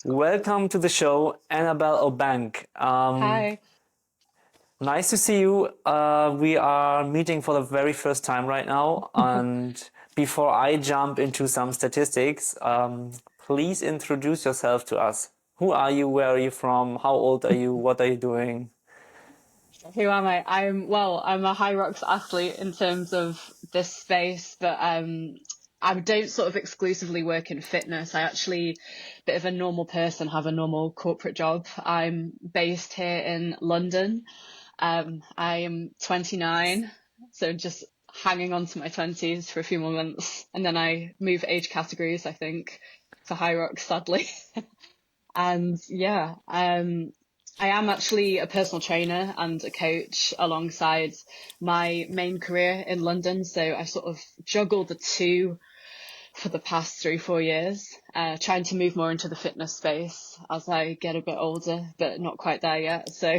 Welcome to the show, Anabel Obank. Hi. Nice to see you. We are meeting for the very first time right now. And before I jump into some statistics, please introduce yourself to us. Who are you? Where are you from? How old are you? What are you doing? Who am I? I'm a high rocks athlete in terms of this space, but I don't sort of exclusively work in fitness. I actually, bit of a normal person, have a normal corporate job. I'm based here in London. I am 29, so just hanging on to my 20s for a few more months, and then I move age categories, I think, for high rocks, sadly. And yeah, I am actually a personal trainer and a coach alongside my main career in London. So I sort of juggle the two for the past 3, 4 years, trying to move more into the fitness space as I get a bit older, but not quite there yet. So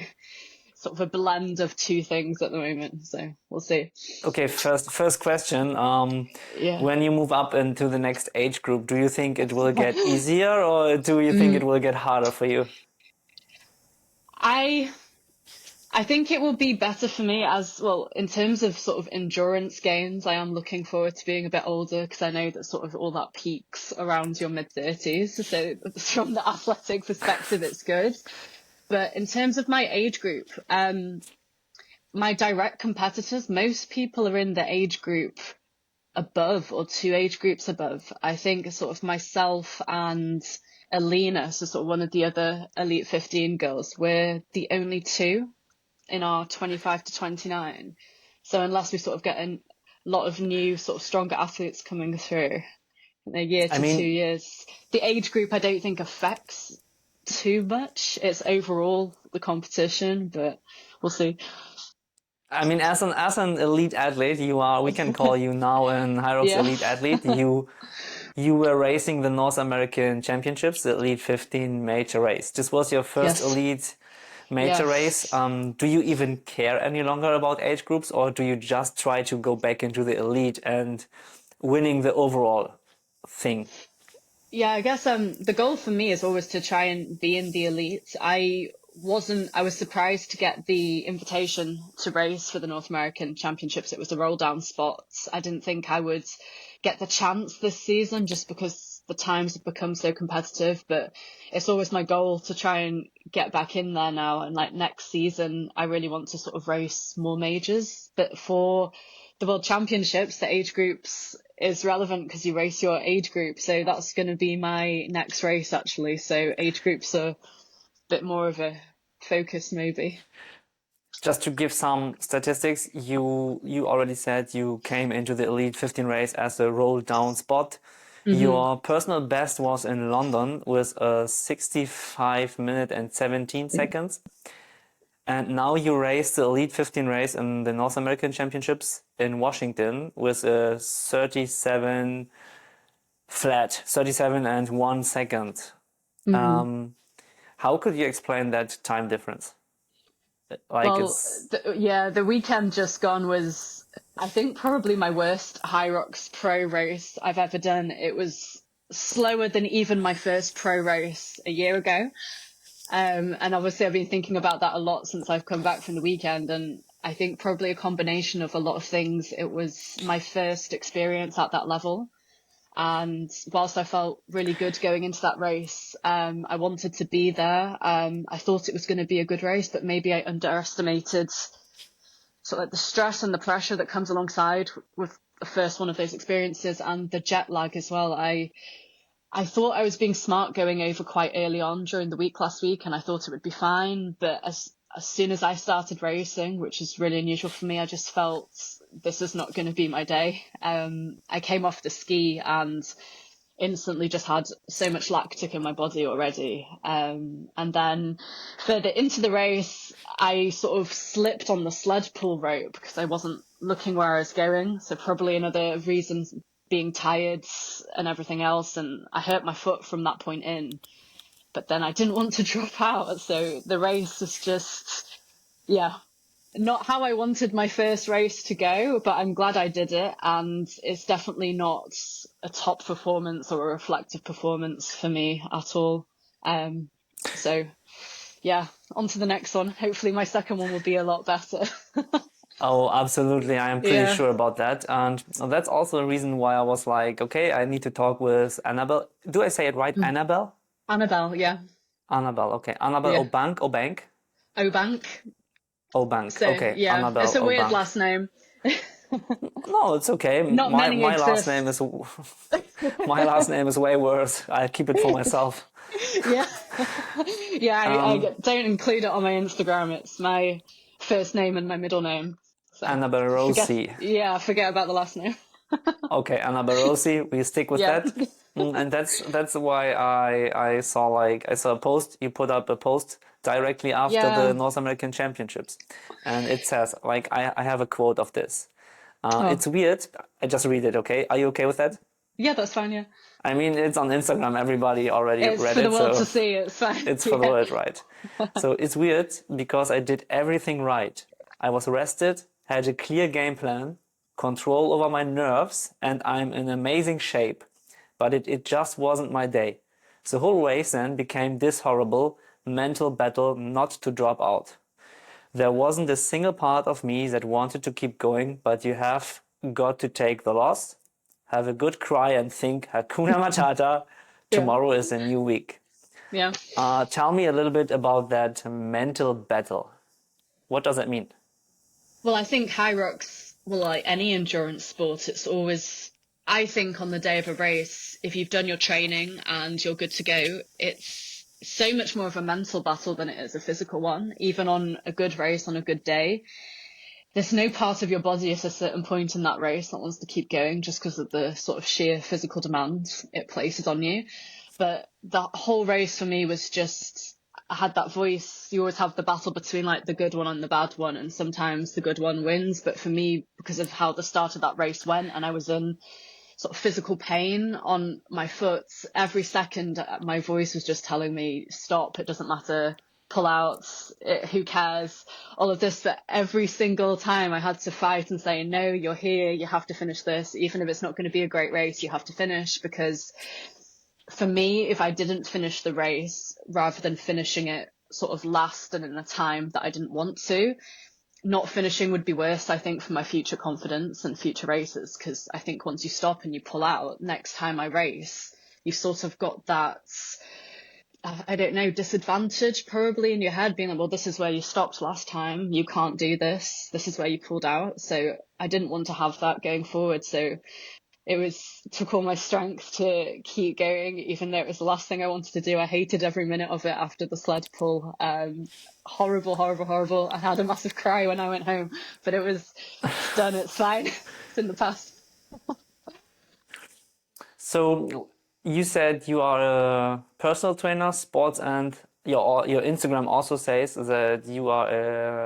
sort of a blend of two things at the moment. So we'll see. Okay, first question. Yeah. When you move up into the next age group, do you think it will get easier or do you think it Mm, will get harder for you? I I think it will be better for me as well in terms of sort of endurance gains. I am looking forward to being a bit older because I know that sort of all that peaks around your mid 30s. So from the athletic perspective, it's good. But in terms of my age group, my direct competitors, most people are in the age group above or two age groups above. I think sort of myself and Alina, so sort of one of the other Elite 15 girls, we're the only two in our 25 to 29. So unless we sort of get a lot of new sort of stronger athletes coming through in a year I to two mean, years, the age group I don't think affects too much. It's overall the competition, but we'll see. as an elite athlete, you are. We can call you now an Hyrox Yeah. elite athlete. You were racing the North American Championships, the Elite 15 major race. This was your first Yes. elite major race. Yes. Do you even care any longer about age groups, or do you just try to go back into the elite and winning the overall thing? Yeah, I guess the goal for me is always to try and be in the elite. I was surprised to get the invitation to race for the North American Championships. It was a roll down spot. I didn't think I would get the chance this season just because the times have become so competitive, but it's always my goal to try and get back in there now. And like next season, I really want to sort of race more majors. But for the World Championships, the age groups is relevant because you race your age group. So that's going to be my next race actually. So age groups are a bit more of a focus maybe. Just to give some statistics, you already said you came into the Elite 15 race as a roll down spot. Hmm. Your personal best was in London with a 65 minute and 17 seconds. And now you race the Elite 15 race in the North American Championships in Washington with a 37 flat, 37 and 1 second. Hmm. Um, how could you explain that time difference? Like Well, it's, yeah, the weekend just gone was, I think, probably my worst High Rocks pro race I've ever done. It was slower than even my first pro race a year ago. And obviously I've been thinking about that a lot since I've come back from the weekend. And I think probably a combination of a lot of things. It was my first experience at that level. And whilst I felt really good going into that race, I wanted to be there. I thought it was going to be a good race, but maybe I underestimated sort of like the stress and the pressure that comes alongside with the first one of those experiences and the jet lag as well. I thought I was being smart going over quite early on during the week last week, and I thought it would be fine. But as soon as I started racing, which is really unusual for me, I just felt this is not going to be my day. I came off the ski and instantly just had so much lactic in my body already. And then further into the race, I sort of slipped on the sled pull rope because I wasn't looking where I was going. So probably another reason being tired and everything else. And I hurt my foot from that point in, but then I didn't want to drop out. So the race was just, yeah, not how I wanted my first race to go, but I'm glad I did it. And it's definitely not a top performance or a reflective performance for me at all. So yeah, on to the next one. Hopefully my second one will be a lot better. Oh, absolutely. I am pretty Yeah. sure about that. And that's also the reason why I was like, okay, I need to talk with Anabel. Do I say it right? Anabel? Anabel, yeah. Anabel. Okay. Anabel Yeah. Obank. Obank. Obank. Obank. So Okay. yeah, it's Anabel a weird Obank. last name. No, it's okay. Not My many my last exist. name is my last name is way worse. I keep it for myself. Yeah. Yeah, Um, don't include it on my Instagram. It's my first name and my middle name. So Annabelle Rossi. forget about the last name. Okay, Annabelle Rossi. We stick with Yeah. that. And that's why I saw a post. You put up a post directly after the Yeah. North American Championships, and it says like I have a quote of this. Oh, It's weird. I just read it. Okay, are you okay with that? yeah, that's fine. Yeah. I mean, it's on Instagram. Everybody already It's read for the it, world so to see. It's fine. it's for the Yeah. world, right? So it's weird because I did everything right. I was rested, had a clear game plan, control over my nerves, and I'm in amazing shape. But it just wasn't my day. The whole race then became this horrible mental battle not to drop out. There wasn't a single part of me that wanted to keep going, but you have got to take the loss, have a good cry and think Hakuna Matata, Yeah. tomorrow is a new week. Yeah. Tell me a little bit about that mental battle. What does that mean? Well, I think high rocks, well, like any endurance sport, it's always, I think on the day of a race, if you've done your training and you're good to go, it's so much more of a mental battle than it is a physical one. Even on a good race, on a good day, there's no part of your body at a certain point in that race that wants to keep going just because of the sort of sheer physical demands it places on you. But that whole race for me was just, I had that voice. You always have the battle between like the good one and the bad one, and sometimes the good one wins. But for me, because of how the start of that race went, and I was in sort of physical pain on my foot, every second my voice was just telling me, stop, it doesn't matter, pull out, who cares, all of this. But every single time I had to fight and say, no, you're here, you have to finish this. Even if it's not going to be a great race, you have to finish. Because for me, if I didn't finish the race, rather than finishing it sort of last and in a time that I didn't want to, not finishing would be worse, I think, for my future confidence and future races. Because I think once you stop and you pull out, next time I race, you've sort of got that, I don't know, disadvantage probably in your head, being like, well, this is where you stopped last time, you can't do this, this is where you pulled out. So I didn't want to have that going forward. So it took all my strength to keep going, even though it was the last thing I wanted to do. I hated every minute of it after the sled pull. Horrible, horrible, horrible. I had a massive cry when I went home, but it was done. It's fine. It's in the past. So you said you are a personal trainer, sports, and your Instagram also says that you are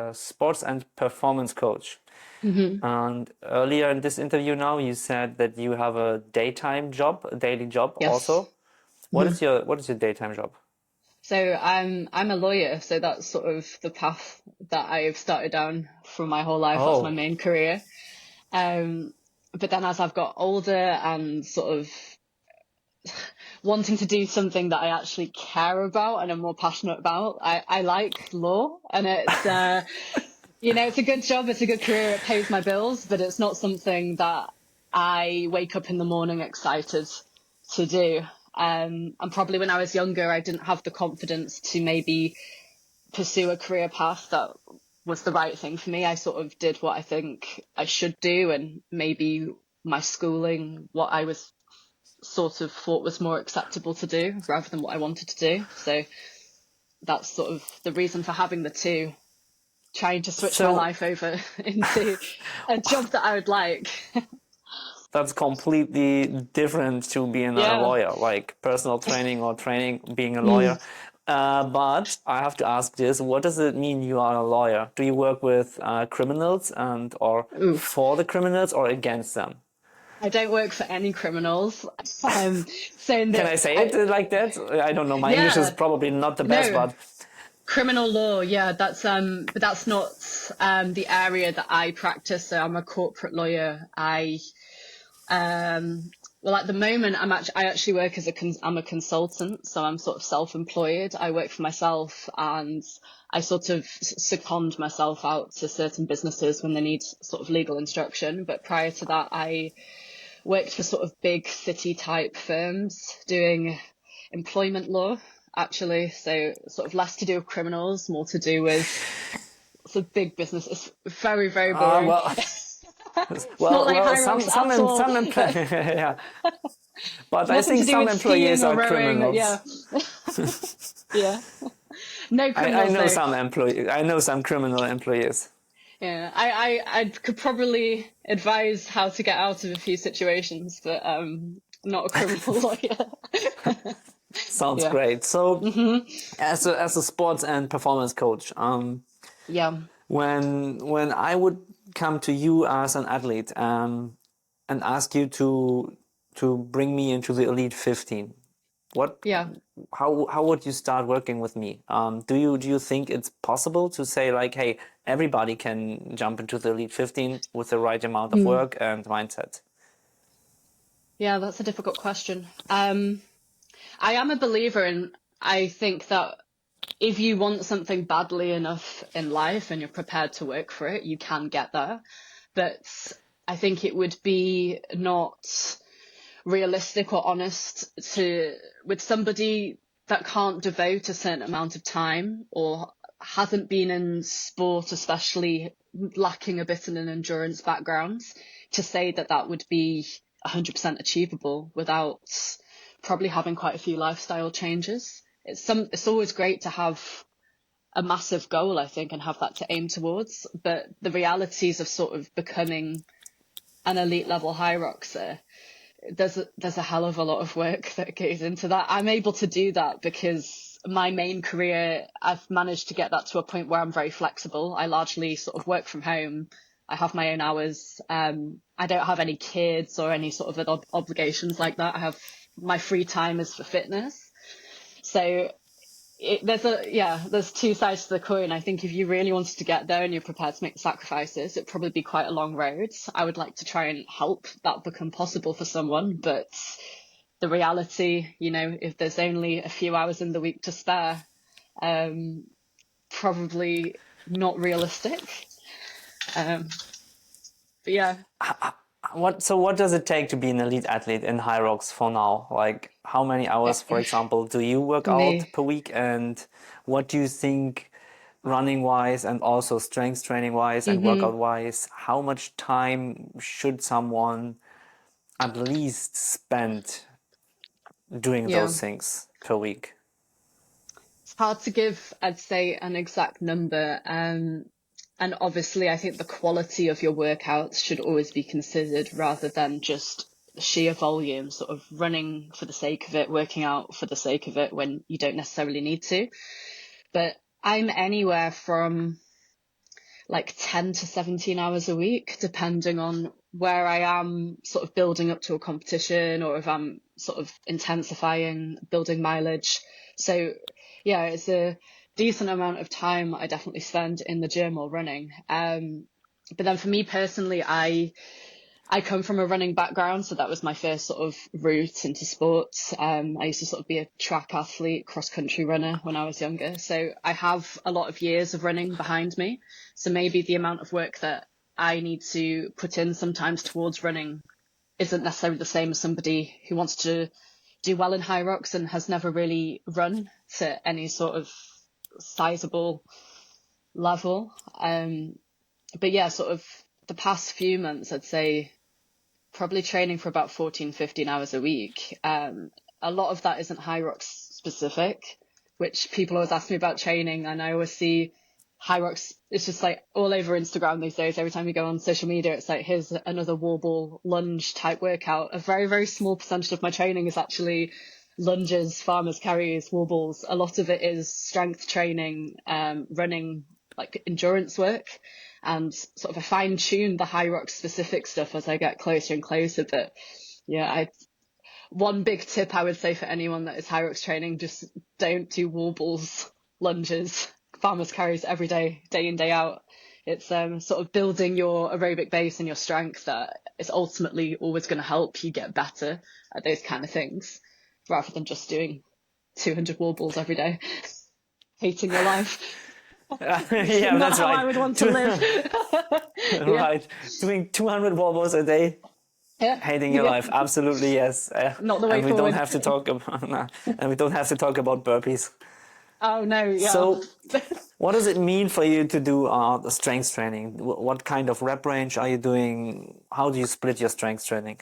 a sports and performance coach. Mm-hmm. And earlier in this interview now, you said that you have a daytime job, a daily job Yes. also. What is your daytime job? So I'm a lawyer, so that's sort of the path that I've started down for my whole life. That's my Oh, main career. But then as I've got older and sort of wanting to do something that I actually care about and am more passionate about, I like law, and it's it's a good job, it's a good career, it pays my bills, but it's not something that I wake up in the morning excited to do. And probably when I was younger, I didn't have the confidence to maybe pursue a career path that was the right thing for me. I sort of did what I think I should do, and maybe my schooling, what I was sort of thought was more acceptable to do rather than what I wanted to do. So that's sort of the reason for having the two, trying to switch my so life over into a job that I would like. that's completely different to being a Yeah. lawyer, like personal training or training being a Mm. lawyer. But I have to ask this: what does it mean you are a lawyer? Do you work with criminals and or Ooh. for the criminals or against them? I don't work for any criminals. Saying Can that I say it like that? I don't know. My English is yeah, probably not the best, no, but criminal law. Yeah, but that's not the area that I practice. So I'm a corporate lawyer. I Well, at the moment, I actually work as I'm a consultant, so I'm sort of self-employed. I work for myself, and I sort of second myself out to certain businesses when they need sort of legal instruction. But prior to that, I worked for sort of big city type firms doing employment law, actually. So sort of less to do with criminals, more to do with sort of big business. It's very, very boring. Well, It's not like High Rocks at all. some yeah. But I Nothing think to do some with employees skiing or are rowing. Yeah. criminals. Yeah. No I criminals know though. some employees. I know some criminal employees. Yeah. I could probably advise how to get out of a few situations, but not a criminal lawyer. Sounds Yeah. great. So, as a sports and performance coach, Yeah. when I would come to you as an athlete, and ask you to bring me into the Elite 15, what Yeah. how would you start working with me? Do you think it's possible to say like, hey, everybody can jump into the Elite 15 with the right amount of Hmm. work and mindset? Yeah, that's a difficult question. I am a believer in, I think that if you want something badly enough in life and you're prepared to work for it, you can get there. But I think it would be not realistic or honest to, with somebody that can't devote a certain amount of time or hasn't been in sport, especially lacking a bit in an endurance background, to say that that would be 100% achievable without probably having quite a few lifestyle changes. It's always great to have a massive goal, I think, and have that to aim towards. But the realities of sort of becoming an elite level high roxer, there's a hell of a lot of work that goes into that. I'm able to do that because my main career, I've managed to get that to a point where I'm very flexible. I largely sort of work from home. I have my own hours. I don't have any kids or any sort of obligations like that. I have my free time is for fitness. So there's two sides to the coin. I think if you really wanted to get there and you're prepared to make the sacrifices, it'd probably be quite a long road. I would like to try and help that become possible for someone, but the reality, if there's only a few hours in the week to spare, probably not realistic. But yeah. What does it take to be an elite athlete in High Rocks for now? Like, how many hours, for example, do you work For out me, per week, and what do you think, running wise and also strength training wise and workout wise, how much time should someone at least spend doing yeah. those things per week? It's hard to give, I'd say, an exact number. And obviously, I think the quality of your workouts should always be considered rather than just sheer volume, sort of running for the sake of it, working out for the sake of it when you don't necessarily need to. But I'm anywhere from like 10 to 17 hours a week, depending on where I am sort of building up to a competition or if I'm sort of intensifying, building mileage. So yeah, it's a decent amount of time I definitely spend in the gym or running. But then for me personally, I come from a running background, so that was my first sort of route into sports. I used to sort of be a track athlete, cross country runner when I was younger. So I have a lot of years of running behind me. So maybe the amount of work that I need to put in sometimes towards running isn't necessarily the same as somebody who wants to do well in high rocks and has never really run to any sort of sizable level. But yeah, sort of the past few months, I'd say probably training for about 14, 15 hours a week. A lot of that isn't high rocks specific, which people always ask me about training. And I always see high rocks, it's just like all over Instagram these days. Every time you go on social media, it's like, here's another wall ball lunge type workout. A very, very small percentage of my training is actually lunges, farmers carries, wall balls. A lot of it is strength training, running, like endurance work, and sort of I fine tune the high rock specific stuff as I get closer and closer. But yeah, one big tip I would say for anyone that is high rocks training, just don't do wall balls, lunges, farmers carries every day, day in, day out. It's sort of building your aerobic base and your strength that it's ultimately always going to help you get better at those kind of things, rather than just doing 200 wall balls every day, hating your life. Yeah, Not that's how right. I would want to live. Yeah. Right. Doing 200 wobbles a day, Yeah. hating your Yeah. life. Absolutely, yes. Not the way And we don't forward. have to talk about, and we don't have to talk about burpees. Oh no, yeah. So, what does it mean for you to do the strength training? What kind of rep range are you doing? How do you split your strength training?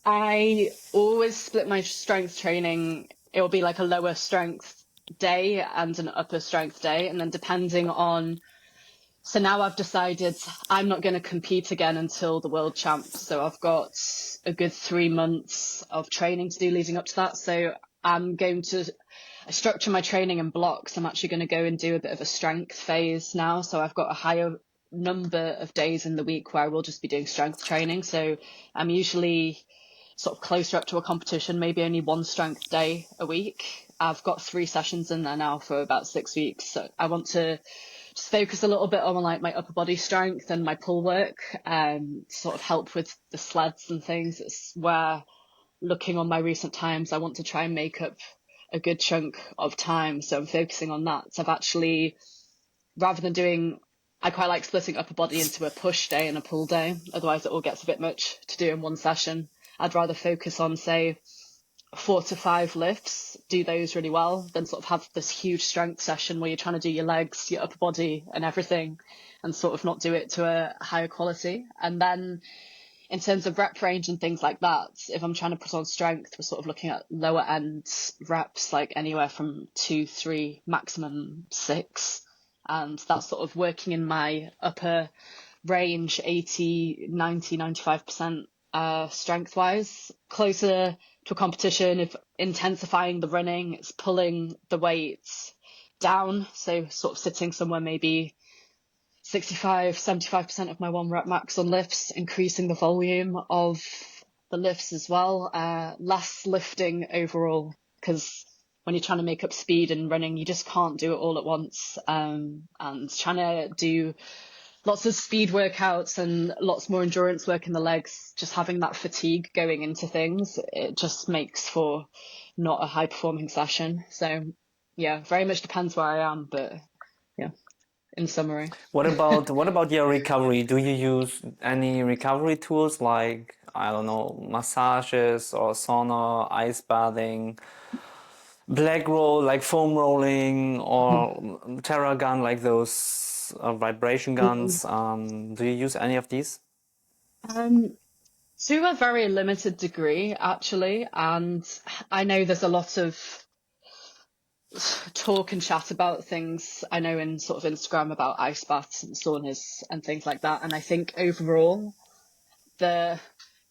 I always split my strength training. It will be like a lower strength day and an upper strength day. And then depending on, so now I've decided I'm not going to compete again until the world champs. So I've got a good 3 months of training to do leading up to that. So I'm going to structure my training in blocks. I'm actually going to go and do a bit of a strength phase now. So I've got a higher number of days in the week where I will just be doing strength training. So I'm usually sort of closer up to a competition, maybe only one strength day a week. I've got 3 sessions in there now for about 6 weeks. So I want to just focus a little bit on like my upper body strength and my pull work, sort of help with the sleds and things. It's where, looking on my recent times, I want to try and make up a good chunk of time. So I'm focusing on that. So I've actually, rather than doing, I quite like splitting upper body into a push day and a pull day. Otherwise it all gets a bit much to do in one session. I'd rather focus on, say, 4 to 5 lifts, do those really well, than sort of have this huge strength session where you're trying to do your legs, your upper body and everything, and sort of not do it to a higher quality. And then in terms of rep range and things like that, if I'm trying to put on strength, we're sort of looking at lower end reps, like anywhere from 2, 3, maximum 6. And that's sort of working in my upper range, 80, 90, 95% strength wise, closer to a competition. If intensifying the running, it's pulling the weights down. So sort of sitting somewhere maybe 65, 75% of my 1 rep max on lifts, increasing the volume of the lifts as well. Less lifting overall, because when you're trying to make up speed and running, you just can't do it all at once. And trying to do lots of speed workouts and lots more endurance work in the legs, just having that fatigue going into things, it just makes for not a high performing session. So yeah, very much depends where I am, but yeah, in summary. What about your recovery? Do you use any recovery tools like, I don't know, massages or sauna, ice bathing, black roll like foam rolling, or Terragun like those vibration guns? Do you use any of these? Um, to a very limited degree, actually, and I know there's a lot of talk and chat about things, I know, in sort of Instagram about ice baths and saunas and things like that. And I think overall, the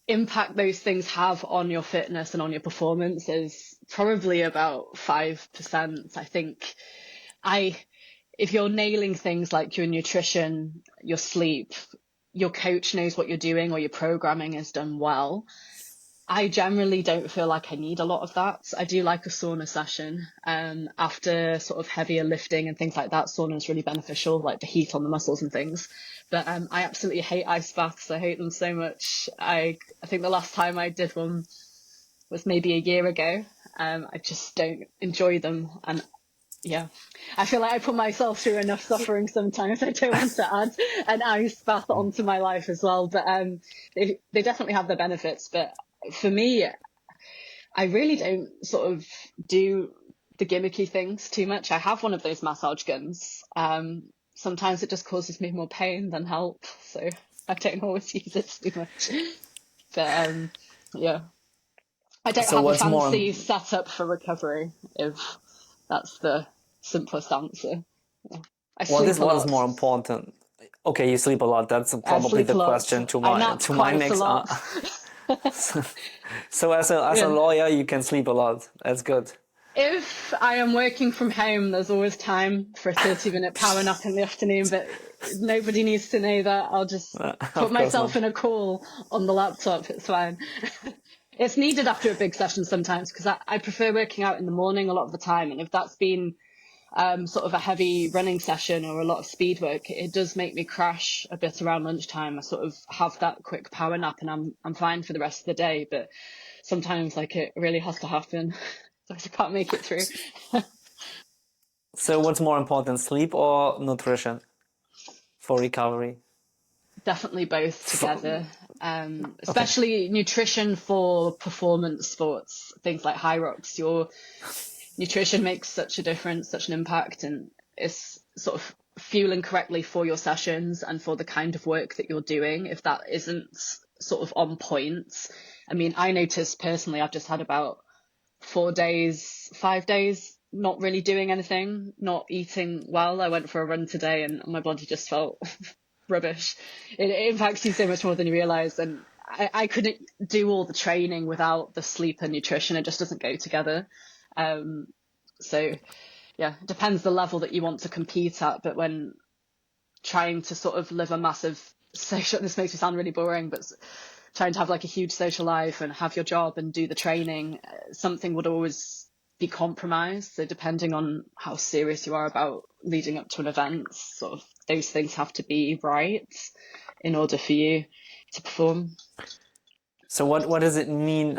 impact those things have on your fitness and on your performance is probably about 5%. I think if you're nailing things like your nutrition, your sleep, your coach knows what you're doing, or your programming is done well, I generally don't feel like I need a lot of that. I do like a sauna session. After sort of heavier lifting and things like that, sauna is really beneficial, like the heat on the muscles and things. But I absolutely hate ice baths. I hate them so much. I think the last time I did one was maybe a year ago. I just don't enjoy them. And yeah, I feel like I put myself through enough suffering sometimes. I don't want to add an ice bath onto my life as well. But they definitely have their benefits. But for me, I really don't sort of do the gimmicky things too much. I have one of those massage guns. Sometimes it just causes me more pain than help, so I don't always use it too much. But yeah, I don't So have a what's more? fancy setup for recovery, if that's the simplest answer. I sleep a What is lot. more important? Okay, you sleep a lot. That's I probably sleep the a lot. question to I my nap to my quite a next. lot. So as a Yeah. lawyer, you can sleep a lot. That's good. If I am working from home, there's always time for a 30-minute power nap in the afternoon, but nobody needs to know that. I'll just put Of course myself not. in a call on the laptop. It's fine. It's needed after a big session sometimes, because I prefer working out in the morning a lot of the time. And if that's been sort of a heavy running session or a lot of speed work, it does make me crash a bit around lunchtime. I sort of have that quick power nap and I'm fine for the rest of the day. But sometimes like it really has to happen. So I can't make it through. So what's more important, sleep or nutrition for recovery? Definitely both For, together. okay. Especially nutrition for performance sports, things like high rocks. Your nutrition makes such a difference, such an impact, and it's sort of fueling correctly for your sessions and for the kind of work that you're doing. If that isn't sort of on point, I mean, I noticed personally, I've just had about 4 days, 5 days not really doing anything, not eating well. I went for a run today and my body just felt rubbish. It impacts you so much more than you realize. And I couldn't do all the training without the sleep and nutrition. It just doesn't go together. So yeah, it depends the level that you want to compete at. But when trying to sort of live a massive social, this makes me sound really boring, but trying to have like a huge social life and have your job and do the training, something would always be compromised. So depending on how serious you are about leading up to an event, sort of those things have to be right in order for you to perform. So what does it mean,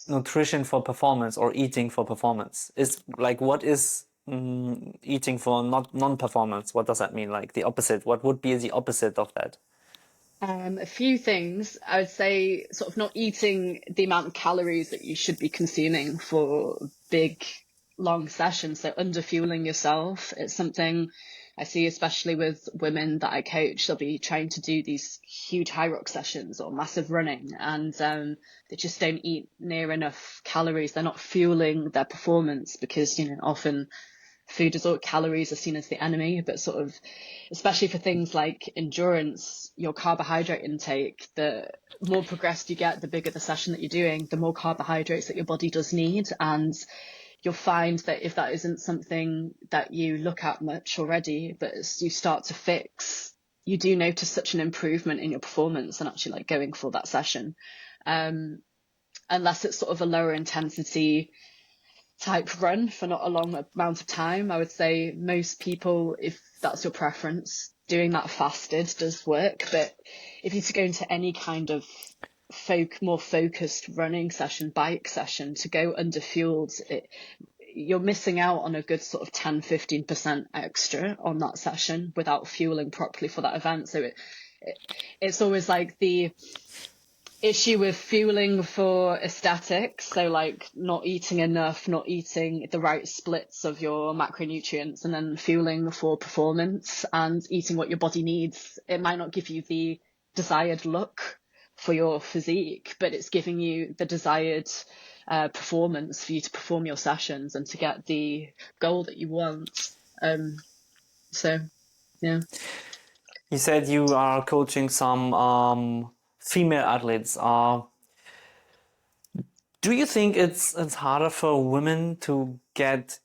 nutrition for performance or eating for performance? Is like what is eating for not non-performance? What does that mean? Like the opposite. What would be the opposite of that? A few things. I would say sort of not eating the amount of calories that you should be consuming for big, long sessions. So under fueling yourself. It's something I see, especially with women that I coach. They'll be trying to do these huge high rock sessions or massive running, and they just don't eat near enough calories. They're not fueling their performance because, often food is all calories are seen as the enemy, but sort of, especially for things like endurance, your carbohydrate intake, the more progressed you get, the bigger the session that you're doing, the more carbohydrates that your body does need. And you'll find that if that isn't something that you look at much already, but as you start to fix, you do notice such an improvement in your performance and actually like going for that session. Unless it's sort of a lower intensity type run for not a long amount of time. I would say most people, if that's your preference, doing that fasted does work. But if you to go into any kind of more focused running session, bike session, to go underfueled, you're missing out on a good sort of 10-15% extra on that session without fueling properly for that event. So it's always like the issue with fueling for aesthetics, so like not eating enough, not eating the right splits of your macronutrients, and then fueling for performance and eating what your body needs. It might not give you the desired look for your physique, but it's giving you the desired performance for you to perform your sessions and to get the goal that you want. So yeah. You said you are coaching some female athletes. Do you think it's harder for women to get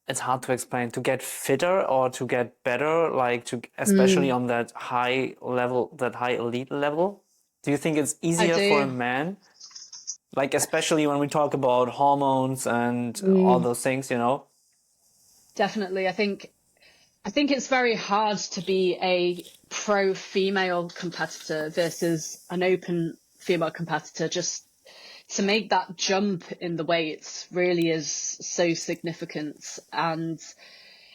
it's hard to explain, to get fitter or to get better, like to especially Mm, on that high level, that high elite level? Do you think it's I easier for a do. man? Like especially when we talk about hormones and all Mm, those things, you know? definitely. I think it's very hard to be a pro female competitor versus an open female competitor. Just to make that jump in the weights really is so significant. And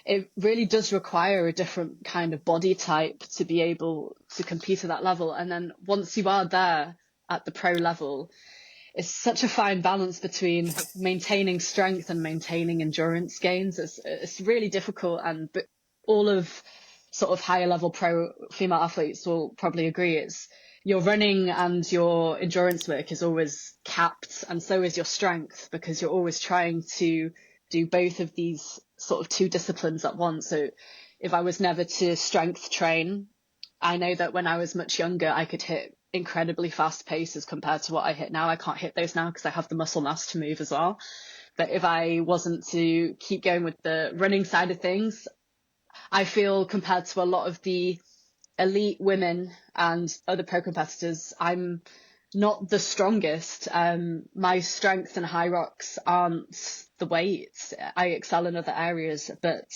it really does require a different kind of body type to be able to compete at that level. And then once you are there at the pro level, it's such a fine balance between maintaining strength and maintaining endurance gains. It's really difficult, and but all of sort of higher level pro female athletes will probably agree it's your running and your endurance work is always capped, and so is your strength, because you're always trying to do both of these sort of two disciplines at once. So if I was never to strength train, I know that when I was much younger, I could hit incredibly fast paces compared to what I hit now. I can't hit those now because I have the muscle mass to move as well. But if I wasn't to keep going with the running side of things, I feel compared to a lot of the elite women and other pro competitors, I'm not the strongest. My strength and high rocks aren't the weight. I excel in other areas, but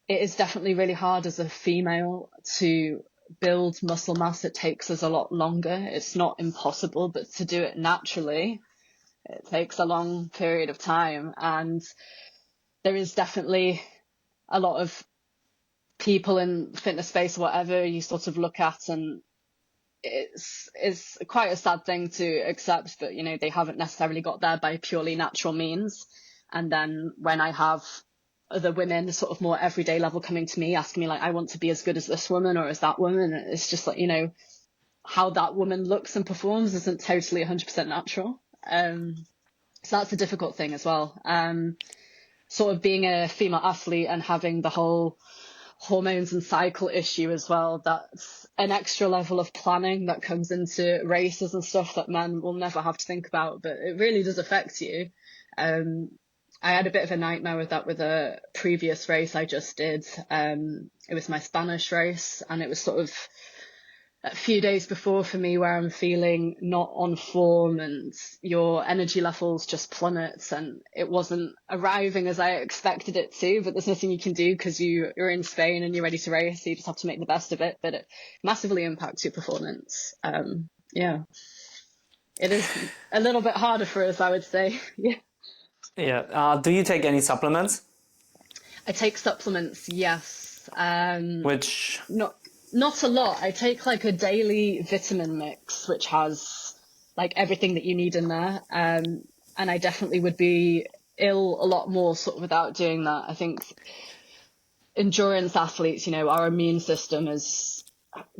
it is definitely really hard as a female to build muscle mass. It takes us a lot longer. It's not impossible, but to do it naturally, it takes a long period of time. And there is definitely a lot of people in fitness space or whatever you sort of look at, and it's quite a sad thing to accept, but they haven't necessarily got there by purely natural means. And then when I have other women sort of more everyday level coming to me asking me like, I want to be as good as this woman or as that woman, it's just like, how that woman looks and performs isn't totally 100% natural. So that's a difficult thing as well. Sort of being a female athlete and having the whole hormones and cycle issue as well, that's an extra level of planning that comes into races and stuff that men will never have to think about, but it really does affect you. I had a bit of a nightmare with that with a previous race I just did. It was my Spanish race, and it was sort of a few days before for me where I'm feeling not on form and your energy levels just plummet, and it wasn't arriving as I expected it to, but there's nothing you can do because you're in Spain and you're ready to race, so you just have to make the best of it, but it massively impacts your performance. Yeah, it is a little bit harder for us, I would say. Yeah. Yeah. Do you take any supplements? I take supplements, yes. Which Not a lot. I take like a daily vitamin mix, which has like everything that you need in there. And I definitely would be ill a lot more sort of without doing that. I think endurance athletes, our immune system is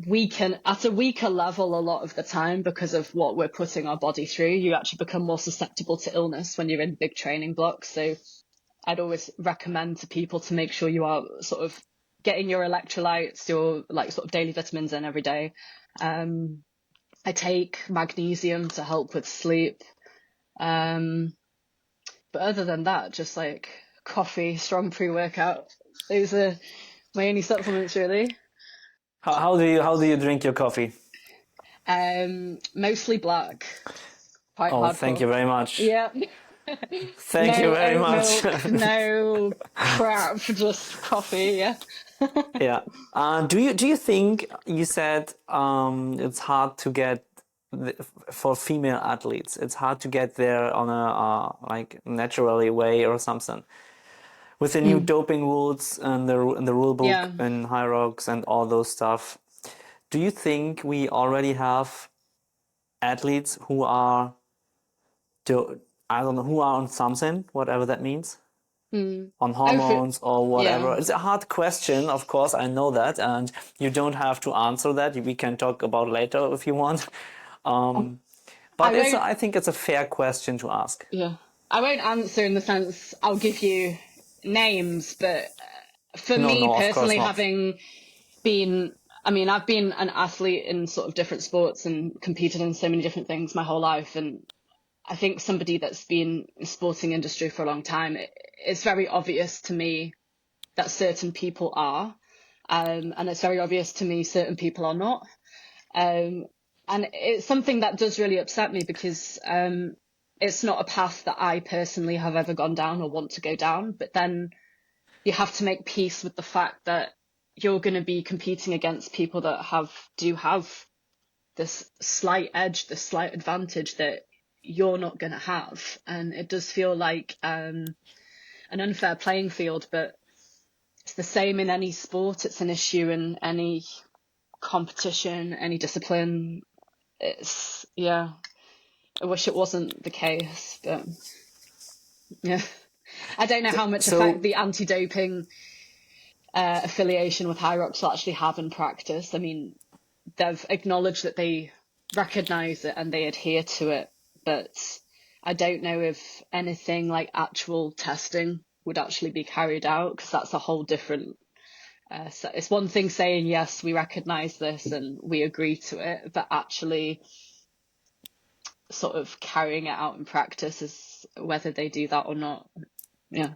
weaken at a weaker level a lot of the time because of what we're putting our body through. You actually become more susceptible to illness when you're in big training blocks. So I'd always recommend to people to make sure you are sort of getting your electrolytes, your like sort of daily vitamins in every day. I take magnesium to help with sleep. But other than that, just like coffee, strong pre-workout. Those are my only supplements really. how do you drink your coffee? Mostly black, quite Oh, thank hardcore. you very much. Yeah. Thank you No very oat much. milk, no crap, just coffee. Yeah. Yeah. Do you think you said it's hard to get for female athletes? It's hard to get there on a like naturally way or something with the new doping rules and the rule book Yeah. and high rocks and all those stuff. Do you think we already have athletes who are I don't know who are on something, whatever that means? On Oh, for, hormones or yeah. whatever? It's a hard question, of course, I know that, and you don't have to answer that. We can talk about later if you want. I But won't. I think it's a fair question to ask. Yeah. I won't answer in the sense I'll give you names, but for No, me no, of course personally, not. having been, I mean, I've been an athlete in sort of different sports and competed in so many different things my whole life. And I think somebody that's been in the sporting industry for a long time, it's very obvious to me that certain people are. And it's very obvious to me certain people are not. And it's something that does really upset me because it's not a path that I personally have ever gone down or want to go down. But then you have to make peace with the fact that you're going to be competing against people that do have this slight edge, this slight advantage that you're not going to have. And it does feel like an unfair playing field, but it's the same in any sport. It's an issue in any competition, any discipline. Yeah, I wish it wasn't the case, but yeah. I don't know how much effect So the anti-doping affiliation with High Rocks will actually have in practice. I mean, they've acknowledged that they recognise it and they adhere to it, but I don't know if anything like actual testing would actually be carried out, because that's a whole different so it's one thing saying, yes, we recognise this and we agree to it, but actually sort of carrying it out in practice is whether they do that or not. Yeah,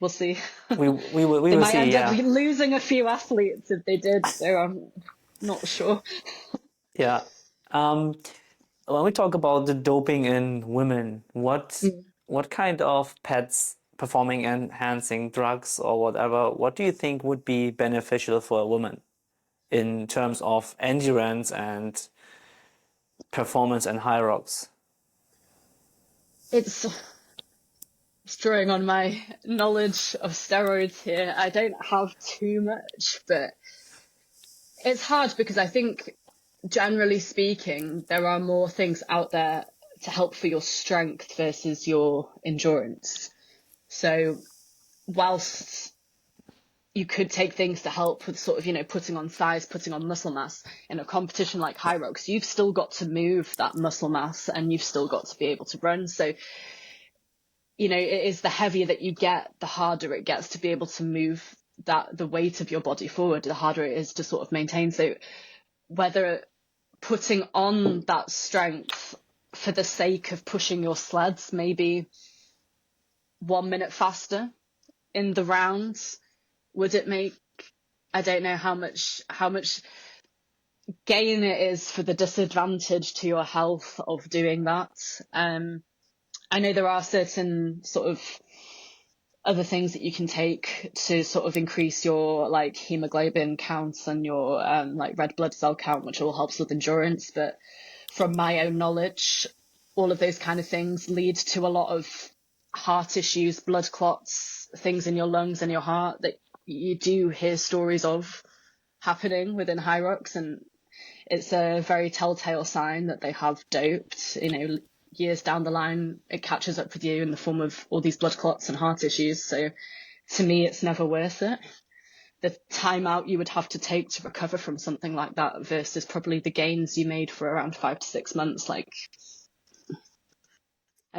we'll see. we They will might see. end up Yeah, losing a few athletes if they did, so I'm not sure. yeah. When we talk about the doping in women, what what kind of pets, performing enhancing drugs or whatever, what do you think would be beneficial for a woman in terms of endurance and performance and high rocks? It's drawing on my knowledge of steroids here. I don't have too much, but it's hard because I think, generally speaking, there are more things out there to help for your strength versus your endurance. So whilst you could take things to help with sort of, putting on size, putting on muscle mass in a competition like high rocks, you've still got to move that muscle mass and you've still got to be able to run. So, it is the heavier that you get, the harder it gets to be able to move the weight of your body forward, the harder it is to sort of maintain. So whether putting on that strength for the sake of pushing your sleds maybe 1 minute faster in the rounds, would it make, I don't know how much gain it is for the disadvantage to your health of doing that. I know there are certain sort of other things that you can take to sort of increase your like hemoglobin counts and your like red blood cell count, which all helps with endurance. But from my own knowledge, all of those kind of things lead to a lot of heart issues, blood clots, things in your lungs and your heart that you do hear stories of happening within high rocks, and it's a very telltale sign that they have doped. Years down the line, it catches up with you in the form of all these blood clots and heart issues. So to me, it's never worth it. The time out you would have to take to recover from something like that versus probably the gains you made for around 5 to 6 months. And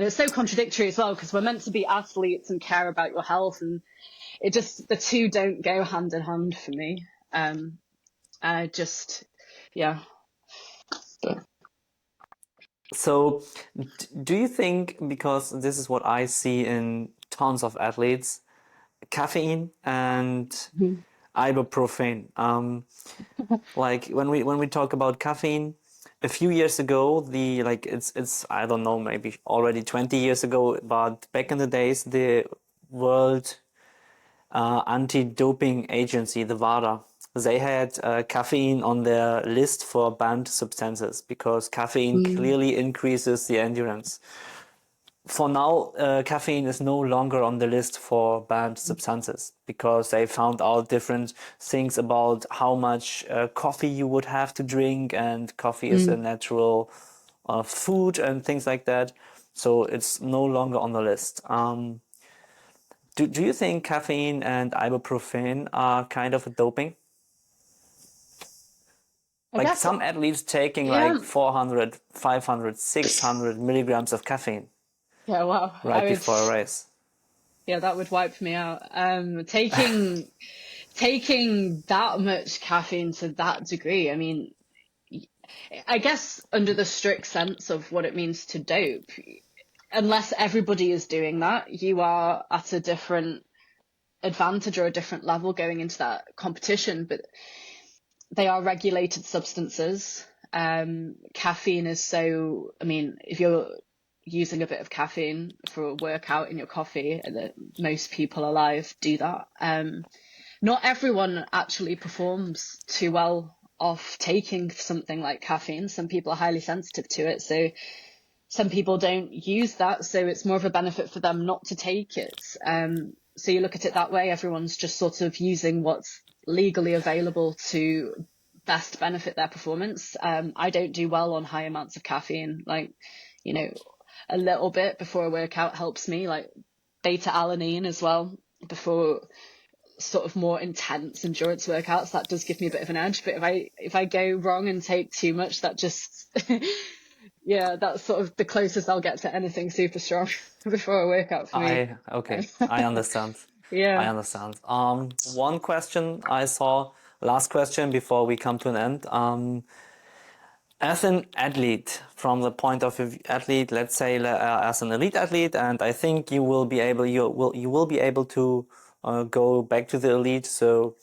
it's so contradictory as well, because we're meant to be athletes and care about your health, and the two don't go hand in hand for me. Yeah. So, do you think, because this is what I see in tons of athletes, caffeine and ibuprofen. Like when we talk about caffeine, a few years ago, it's I don't know, maybe already 20 years ago, but back in the days, the World Anti-Doping Agency, the WADA, they had caffeine on their list for banned substances because caffeine clearly increases the endurance. For now, caffeine is no longer on the list for banned substances because they found out different things about how much coffee you would have to drink, and coffee is a natural food and things like that. So it's no longer on the list. Do you think caffeine and ibuprofen are kind of a doping? I Like guess, some athletes taking yeah. like 400, 500, 600 milligrams of caffeine Yeah, wow. right before a race. Yeah, that would wipe me out. Taking that much caffeine to that degree, I mean, I guess under the strict sense of what it means to dope, unless everybody is doing that, you are at a different advantage or a different level going into that competition. But they are regulated substances. Caffeine is so, I mean, if you're using a bit of caffeine for a workout in your coffee, that most people alive do that. Not everyone actually performs too well off taking something like caffeine. Some people are highly sensitive to it, so some people don't use that, so it's more of a benefit for them not to take it. So you look at it that way, everyone's just sort of using what's legally available to best benefit their performance. I don't do well on high amounts of caffeine. A little bit before a workout helps me, like beta alanine as well, before sort of more intense endurance workouts. That does give me a bit of an edge. But if I go wrong and take too much, that just yeah, that's sort of the closest I'll get to anything super strong before a workout for me. I understand. I Yeah. understand. One question I saw, last question before we come to an end. As an athlete, from the point of view athlete, let's say as an elite athlete, and I think you will be able to go back to the elite. So,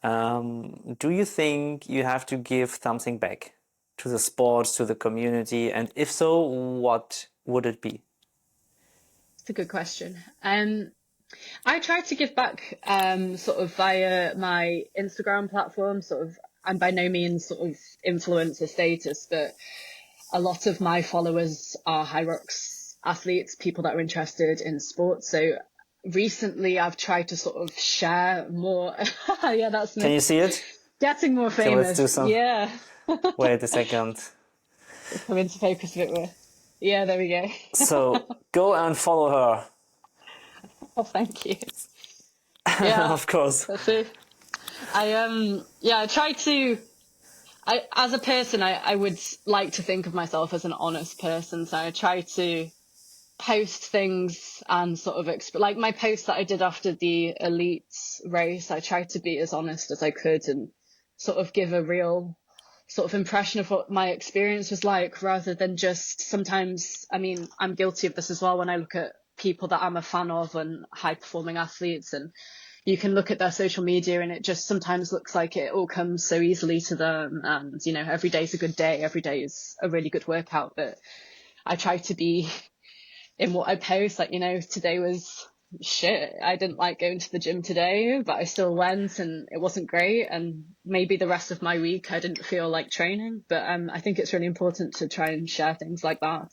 do you think you have to give something back to the sports, to the community, and if so, what would it be? It's a good question. I try to give back sort of via my Instagram platform. Sort of, I'm by no means sort of influencer status, but a lot of my followers are high rocks athletes, people that are interested in sports. So recently I've tried to sort of share more. Yeah, that's Can me. you see it? Getting more Okay, let's do famous. some. Yeah. Wait a second. Come into focus a bit more. Yeah, there we go. So go and follow her. Oh, thank you. Yeah, Of course. that's it. Yeah, I try to as a person, I would like to think of myself as an honest person. So I try to post things and sort of like my post that I did after the elite race. I tried to be as honest as I could and sort of give a real sort of impression of what my experience was like, rather than just sometimes, I mean, I'm guilty of this as well when I look at people that I'm a fan of and high performing athletes, and you can look at their social media and it just sometimes looks like it all comes so easily to them, and you know, every day's a good day, every day is a really good workout. But I try to be in what I post, like, you know, today was shit. I didn't like going to the gym today, but I still went and it wasn't great. And maybe the rest of my week I didn't feel like training. But I think it's really important to try and share things like that,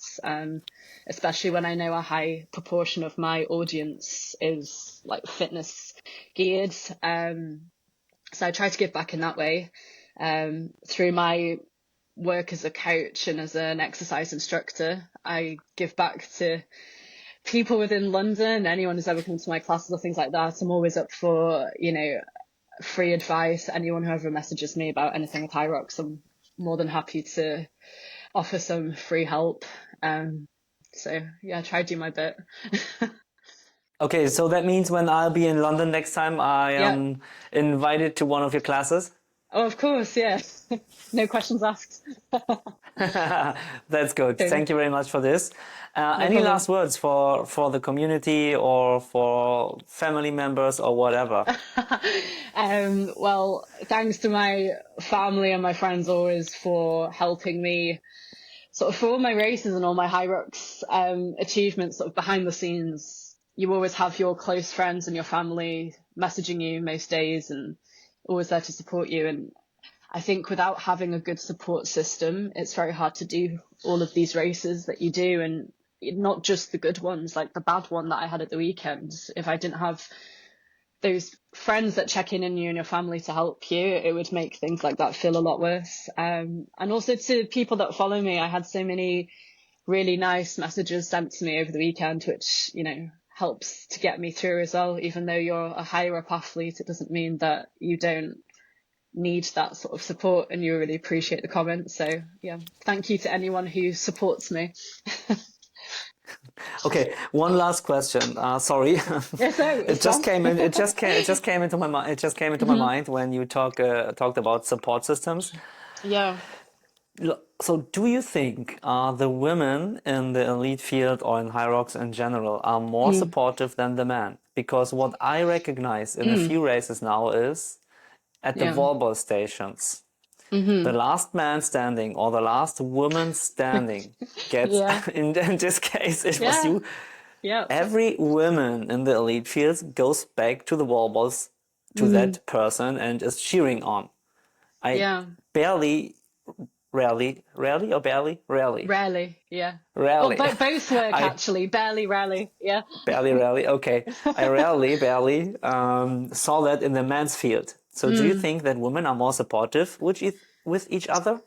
especially when I know a high proportion of my audience is like fitness geared. So I try to give back in that way, through my work as a coach and as an exercise instructor. I give back to people within London, anyone who's ever come to my classes or things like that. I'm always up for, you know, free advice. Anyone who ever messages me about anything with High Rocks, I'm more than happy to offer some free help. So yeah, I try to do my bit. Okay, so that means when I'll be in London next time, I Yeah. am invited to one of your classes. Oh, of course. Yeah. No questions asked. That's good. Cool. Thank you very much for this. No Any problem. last words for the community or for family members or whatever? Well, thanks to my family and my friends always for helping me sort of for all my races and all my high rocks achievements sort of behind the scenes. You always have your close friends and your family messaging you most days and always there to support you. And I think without having a good support system, it's very hard to do all of these races that you do, and not just the good ones, like the bad one that I had at the weekend. If I didn't have those friends that check in on you and your family to help you, it would make things like that feel a lot worse. And also to people that follow me, I had so many really nice messages sent to me over the weekend, which, you know, helps to get me through as well. Even though you're a higher up athlete, it doesn't mean that you don't need that sort of support, and you really appreciate the comments. So yeah, thank you to anyone who supports me. Okay, one last question. Sorry, Yeah, so it it's just fun. came in. It just came into my mind. It just came into my mind when you talked about support systems. Yeah. So, do you think the women in the elite field or in high rocks in general are more Mm. supportive than the men? Because what I recognize in a Mm. few races now is at the Yeah. wallball stations, the Mm-hmm. last man standing or the last woman standing gets, Yeah. in this case, it was Yeah. you. Yeah. Every woman in the elite fields goes back to the wallballs to Mm. that person and is cheering on. I Yeah. barely rarely or barely? Rarely. Rarely. Yeah. Well, Rarely. both work I actually. Barely, rarely. Yeah. rarely. Okay. I barely saw that in the men's field. So do you Mm. think that women are more supportive with each other?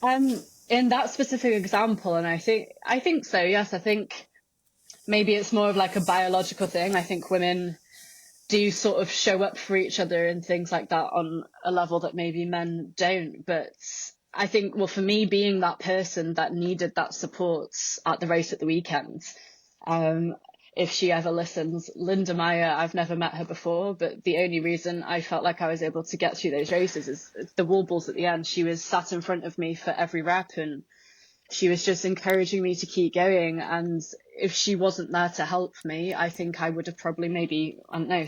In that specific example, and I think so. Yes, I think maybe it's more of like a biological thing. I think women do sort of show up for each other and things like that on a level that maybe men don't. But I think, well, for me, being that person that needed that support at the race at the weekend, um, if she ever listens, Linda Meyer, I've never met her before, but the only reason I felt like I was able to get through those races is the wall balls at the end. She was sat in front of me for every rep, and she was just encouraging me to keep going. And if she wasn't there to help me, I think I would have probably maybe, I don't know,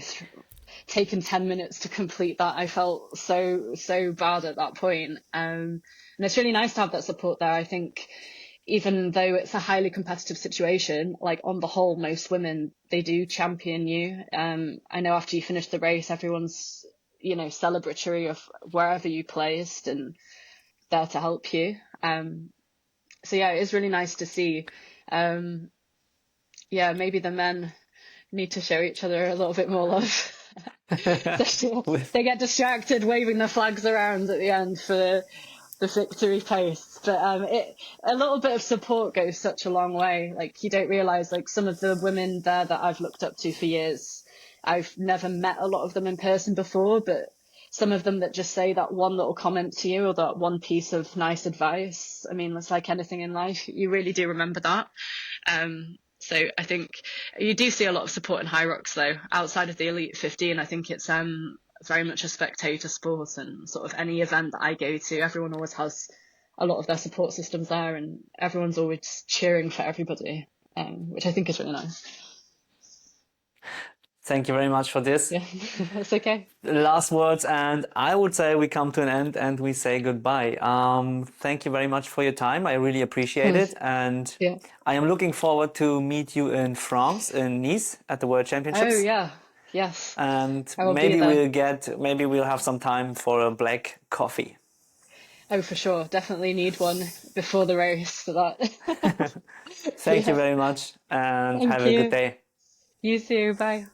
taken 10 minutes to complete that. I felt so bad at that point. And it's really nice to have that support there. I think even though it's a highly competitive situation, like on the whole, most women, they do champion you. I know after you finish the race, everyone's, celebratory of wherever you placed and there to help you. So yeah, it is really nice to see. Yeah, maybe the men need to show each other a little bit more love. With They get distracted waving their flags around at the end for the victory post. But a little bit of support goes such a long way. Like you don't realize, like some of the women there that I've looked up to for years, I've never met a lot of them in person before, but some of them that just say that one little comment to you or that one piece of nice advice. I mean, it's like anything in life. You really do remember that. So I think you do see a lot of support in high rocks though. Outside of the Elite 15, I think it's very much a spectator sport, and sort of any event that I go to, everyone always has a lot of their support systems there, and everyone's always cheering for everybody, which I think is really nice. Thank you very much for this. Yeah, that's okay. Last words, and I would say we come to an end and we say goodbye. Thank you very much for your time. I really appreciate it, and Yeah. I am looking forward to meet you in France, in Nice, at the World Oh Championships. yeah. Yes. And I will be there. maybe we'll have some time for a black coffee. Oh, for sure. Definitely need one before the race for that. Thank you Yeah. very much, and Thank have a good you. day. You too. Bye.